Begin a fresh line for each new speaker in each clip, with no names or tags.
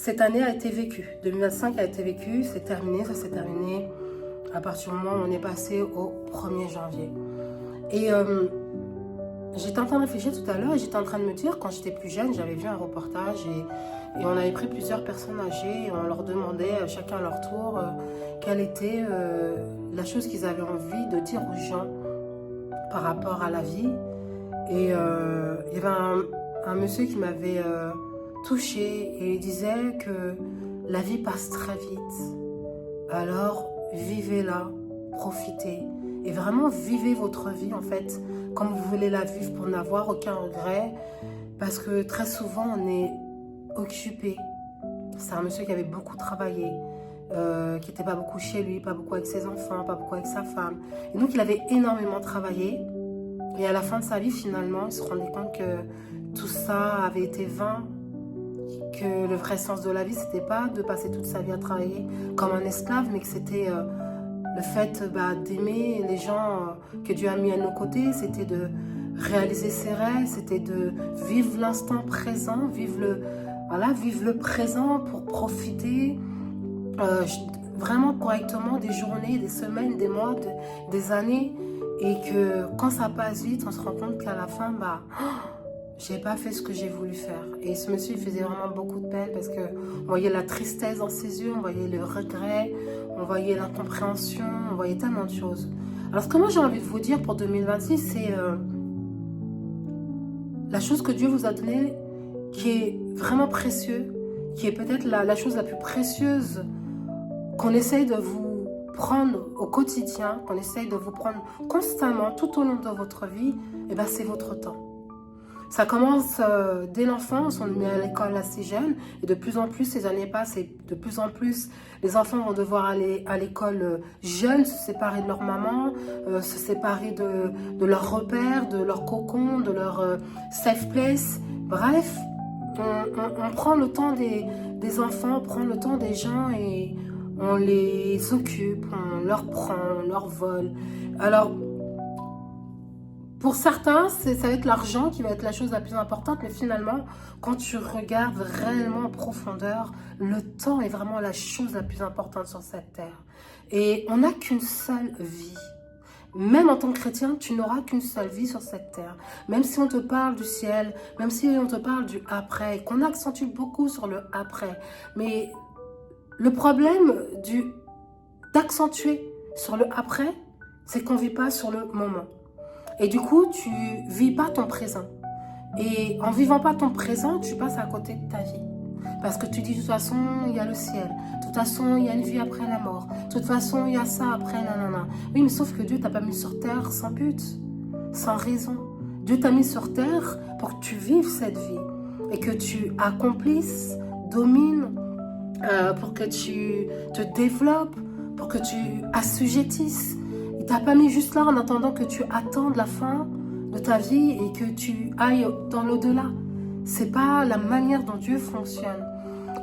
cette année a été vécue. 2025 a été vécue, c'est terminé, ça s'est terminé à partir du moment où on est passé au 1er janvier. Et j'étais en train de réfléchir tout à l'heure et j'étais en train de me dire, quand j'étais plus jeune, j'avais vu un reportage et on avait pris plusieurs personnes âgées et on leur demandait chacun à leur tour quelle était la chose qu'ils avaient envie de dire aux gens par rapport à la vie. Et il y avait un monsieur qui m'avait touchée et il disait que la vie passe très vite. Alors vivez-la, profitez et vraiment vivez votre vie en fait comme vous voulez la vivre pour n'avoir aucun regret parce que très souvent on est occupé. C'est un monsieur qui avait beaucoup travaillé, qui n'était pas beaucoup chez lui, pas beaucoup avec ses enfants, pas beaucoup avec sa femme. Et donc il avait énormément travaillé et à la fin de sa vie finalement il se rendait compte que tout ça avait été vain, que le vrai sens de la vie c'était pas de passer toute sa vie à travailler comme un esclave mais que c'était le fait d'aimer les gens que Dieu a mis à nos côtés, c'était de réaliser ses rêves, c'était de vivre l'instant présent, vivre le présent pour profiter vraiment correctement des journées, des semaines, des mois, des années. Et que quand ça passe vite, on se rend compte qu'à la fin, j'ai pas fait ce que j'ai voulu faire. Et ce monsieur, il faisait vraiment beaucoup de peine parce qu'on voyait la tristesse dans ses yeux, on voyait le regret, on voyait l'incompréhension, on voyait tellement de choses. Alors ce que moi j'ai envie de vous dire pour 2026, c'est la chose que Dieu vous a donnée qui est vraiment précieux, qui est peut-être la chose la plus précieuse qu'on essaye de vous prendre au quotidien, qu'on essaye de vous prendre constamment tout au long de votre vie, et c'est votre temps. Ça commence dès l'enfance, on le met à l'école assez jeune et de plus en plus les années passent et de plus en plus les enfants vont devoir aller à l'école jeunes, se séparer de leur maman, se séparer de leurs repères, de leur cocon, de leur safe place. Bref, on prend le temps des enfants, on prend le temps des gens et on les occupe, on leur prend, on leur vole. Alors, pour certains, ça va être l'argent qui va être la chose la plus importante, mais finalement, quand tu regardes réellement en profondeur, le temps est vraiment la chose la plus importante sur cette terre. Et on n'a qu'une seule vie. Même en tant que chrétien, tu n'auras qu'une seule vie sur cette terre. Même si on te parle du ciel, même si on te parle du après, qu'on accentue beaucoup sur le après. Mais le problème d'accentuer sur le après, c'est qu'on ne vit pas sur le moment. Et du coup, tu ne vis pas ton présent. Et en ne vivant pas ton présent, tu passes à côté de ta vie. Parce que tu dis, de toute façon, il y a le ciel. De toute façon, il y a une vie après la mort. De toute façon, il y a ça après, nanana. Oui, mais sauf que Dieu ne t'a pas mis sur terre sans but, sans raison. Dieu t'a mis sur terre pour que tu vives cette vie. Et que tu accomplisses, domines, pour que tu te développes, pour que tu assujettisses. Il t'a pas mis juste là en attendant que tu attendes la fin de ta vie et que tu ailles dans l'au-delà. C'est pas la manière dont Dieu fonctionne.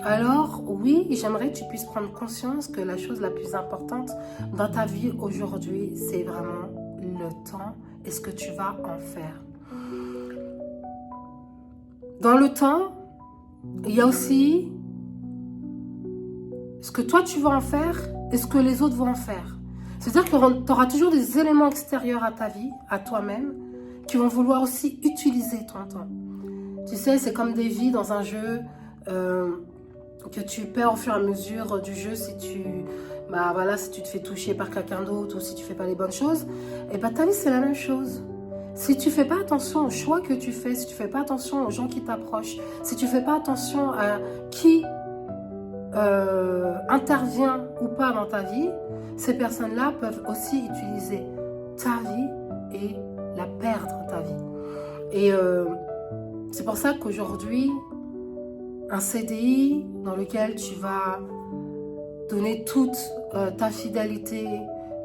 Alors oui, j'aimerais que tu puisses prendre conscience que la chose la plus importante dans ta vie aujourd'hui, c'est vraiment le temps et ce que tu vas en faire. Dans le temps, il y a aussi ce que toi tu vas en faire et ce que les autres vont en faire. C'est-à-dire que tu auras toujours des éléments extérieurs à ta vie, à toi-même, qui vont vouloir aussi utiliser ton temps. Tu sais, c'est comme des vies dans un jeu que tu perds au fur et à mesure du jeu si tu te fais toucher par quelqu'un d'autre ou si tu ne fais pas les bonnes choses. Et ta vie, c'est la même chose. Si tu ne fais pas attention aux choix que tu fais, si tu ne fais pas attention aux gens qui t'approchent, si tu ne fais pas attention à qui intervient ou pas dans ta vie, ces personnes-là peuvent aussi utiliser ta vie et la perdre, ta vie. Et c'est pour ça qu'aujourd'hui, un CDI dans lequel tu vas donner toute ta fidélité,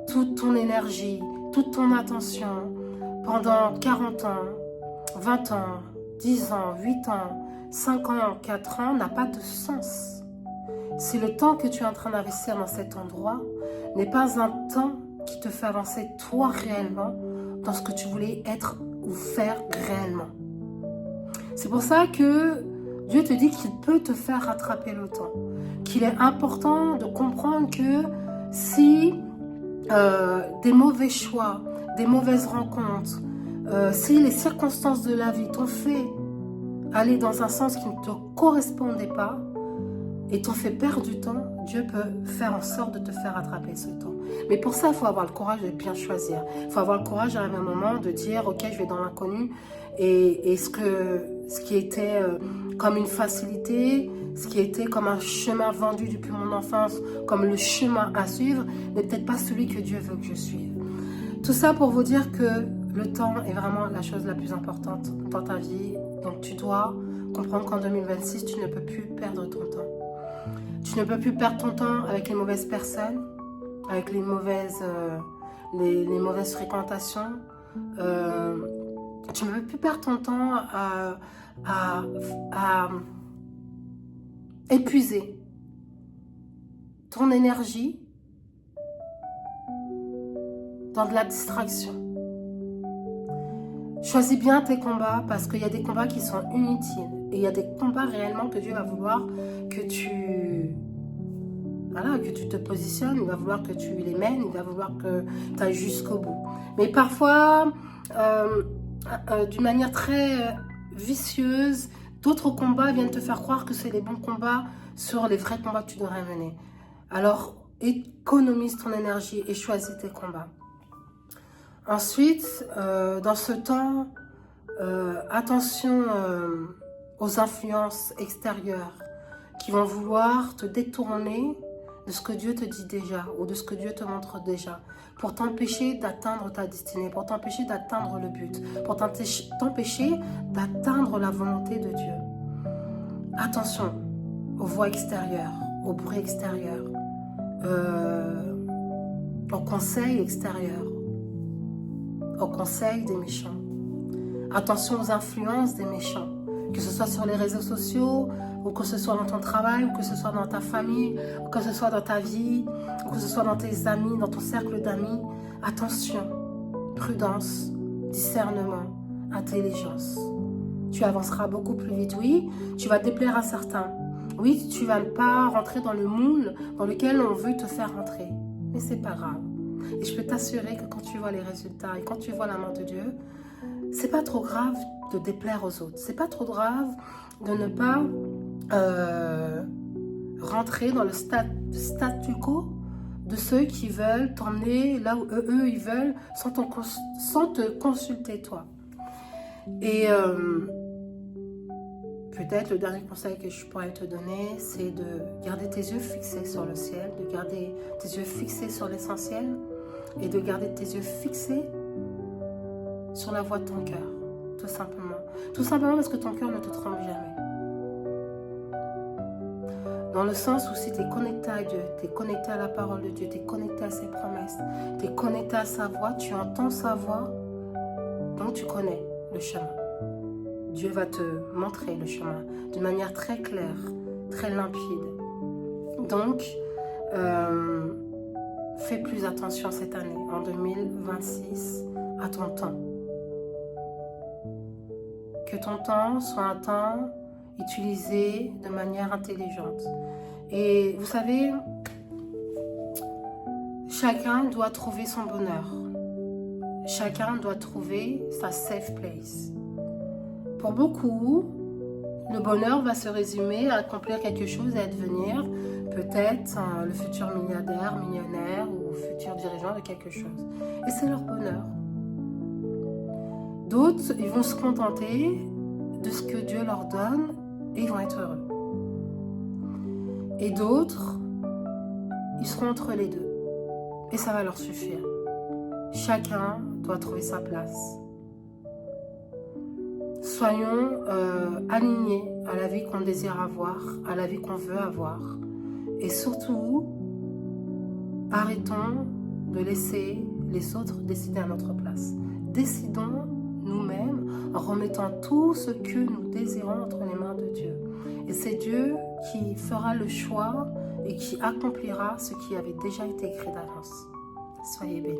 toute ton énergie, toute ton attention pendant 40 ans, 20 ans, 10 ans, 8 ans, 5 ans, 4 ans n'a pas de sens. Si le temps que tu es en train d'investir dans cet endroit n'est pas un temps qui te fait avancer toi réellement dans ce que tu voulais être ou faire réellement. C'est pour ça que Dieu te dit qu'il peut te faire rattraper le temps. Qu'il est important de comprendre que si des mauvais choix, des mauvaises rencontres, si les circonstances de la vie t'ont fait aller dans un sens qui ne te correspondait pas et t'ont fait perdre du temps, Dieu peut faire en sorte de te faire rattraper ce temps. Mais pour ça, il faut avoir le courage de bien choisir. Il faut avoir le courage à un moment de dire, ok, je vais dans l'inconnu et ce qui était comme une facilité, ce qui était comme un chemin vendu depuis mon enfance, comme le chemin à suivre, n'est peut-être pas celui que Dieu veut que je suive. Tout ça pour vous dire que le temps est vraiment la chose la plus importante dans ta vie. Donc tu dois comprendre qu'en 2026, tu ne peux plus perdre ton temps. Tu ne peux plus perdre ton temps avec les mauvaises personnes, avec les mauvaises fréquentations. Tu ne peux plus perdre ton temps à épuiser ton énergie dans de la distraction. Choisis bien tes combats parce qu'il y a des combats qui sont inutiles et il y a des combats réellement que Dieu va vouloir que tu te positionnes, il va vouloir que tu les mènes, il va vouloir que tu ailles jusqu'au bout. Mais parfois, d'une manière très vicieuse, d'autres combats viennent te faire croire que c'est les bons combats sur les vrais combats que tu devrais mener. Alors, économise ton énergie et choisis tes combats. Ensuite, dans ce temps, attention aux influences extérieures qui vont vouloir te détourner de ce que Dieu te dit déjà ou de ce que Dieu te montre déjà pour t'empêcher d'atteindre ta destinée, pour t'empêcher d'atteindre le but, pour t'empêcher d'atteindre la volonté de Dieu. Attention aux voix extérieures, aux bruits extérieurs, aux conseils extérieurs, aux conseils des méchants. Attention aux influences des méchants, que ce soit sur les réseaux sociaux, ou que ce soit dans ton travail, ou que ce soit dans ta famille, ou que ce soit dans ta vie, ou que ce soit dans tes amis, dans ton cercle d'amis. Attention, prudence, discernement, intelligence. Tu avanceras beaucoup plus vite. Oui, tu vas déplaire à certains. Oui, tu ne vas pas rentrer dans le moule dans lequel on veut te faire rentrer. Mais c'est pas grave. Et je peux t'assurer que quand tu vois les résultats et quand tu vois la main de Dieu, c'est pas trop grave de déplaire aux autres. C'est pas trop grave de ne pas rentrer dans le statu quo de ceux qui veulent t'emmener là où eux ils veulent sans te consulter toi. Et peut-être le dernier conseil que je pourrais te donner, c'est de garder tes yeux fixés sur le ciel, de garder tes yeux fixés sur l'essentiel et de garder tes yeux fixés sur la voie de ton cœur, tout simplement. Tout simplement parce que ton cœur ne te trompe jamais. Dans le sens où si tu es connecté à Dieu, tu es connecté à la parole de Dieu, tu es connecté à ses promesses, tu es connecté à sa voix, tu entends sa voix, donc tu connais le chemin. Dieu va te montrer le chemin d'une manière très claire, très limpide. Donc, fais plus attention cette année, en 2026, à ton temps. Que ton temps soit un temps utilisé de manière intelligente. Et vous savez, chacun doit trouver son bonheur. Chacun doit trouver sa safe place. Pour beaucoup, le bonheur va se résumer à accomplir quelque chose et à devenir peut-être le futur milliardaire, millionnaire ou futur dirigeant de quelque chose. Et c'est leur bonheur. D'autres, ils vont se contenter de ce que Dieu leur donne et ils vont être heureux. Et d'autres, ils seront entre les deux. Et ça va leur suffire. Chacun doit trouver sa place. Soyons alignés à la vie qu'on désire avoir, à la vie qu'on veut avoir. Et surtout, arrêtons de laisser les autres décider à notre place. Décidons nous-mêmes en remettant tout ce que nous désirons entre les mains de Dieu. Et c'est Dieu qui fera le choix et qui accomplira ce qui avait déjà été écrit d'avance. Soyez bénis.